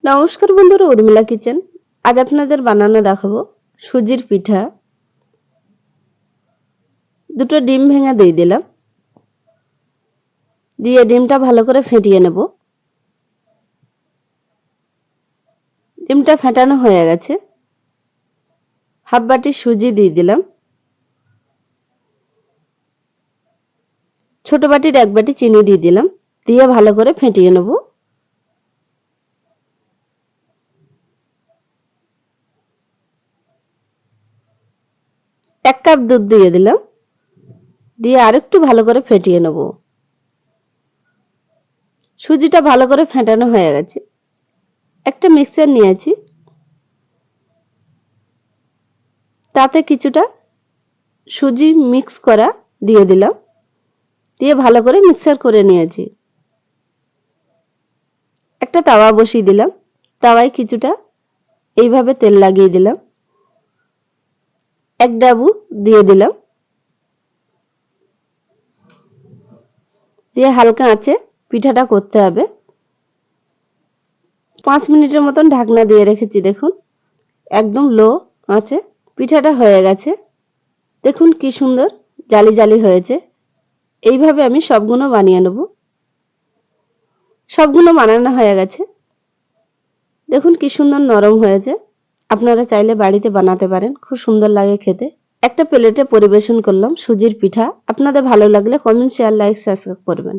নমস্কার বন্ধুরা, উর্মিলা কিচেন। আজ আপনাদের বানানো দেখাবো সুজির পিঠা। দুটো ডিম ভেঙে দিয়ে দিলাম, দিয়ে ডিমটা ভালো করে ফেটিয়ে নেব। ডিমটা ফেটানো হয়ে গেছে। হাফ বাটি সুজি দিয়ে দিলাম, ছোট বাটির এক বাটি চিনি দিয়ে দিলাম, দিয়ে ভালো করে ফেটিয়ে নেব। এক কাপ দুধ দিয়ে দিলাম, দিয়ে আরেকটু ভালো করে ফেটিয়ে নেব। সুজিটা ভালো করে ফেটানো হয়ে গেছে। একটা মিক্সার নিয়েছি, তাতে কিছুটা সুজি মিক্স করা দিয়ে দিলাম, দিয়ে ভালো করে মিক্সার করে নিয়েছি। একটা তাওয়া বসিয়ে দিলাম, তাওয়ায় কিছুটা এইভাবে তেল লাগিয়ে দিলাম, এক ডাবু দিয়ে দিলাম, দিয়ে হালকা আঁচে পিঠাটা করতে হবে। 5 মিনিটের মতন ঢাকনা দিয়ে রেখেছি। দেখুন একদম লো আঁচে পিঠাটা হয়ে গেছে। দেখুন কি সুন্দর জালি জালি হয়েছে। এইভাবে আমি সবগুলো বানিয়ে নেব। সবগুলো বানানো হয়ে গেছে। দেখুন কি সুন্দর নরম হয়েছে। আপনারা চাইলে বাড়িতে বানাতে পারেন, খুব সুন্দর লাগে খেতে। একটা প্লেটে পরিবেশন করলাম সুজির পিঠা। আপনাদের ভালো লাগলে কমেন্ট, শেয়ার, লাইক, সাবস্ক্রাইব করবেন।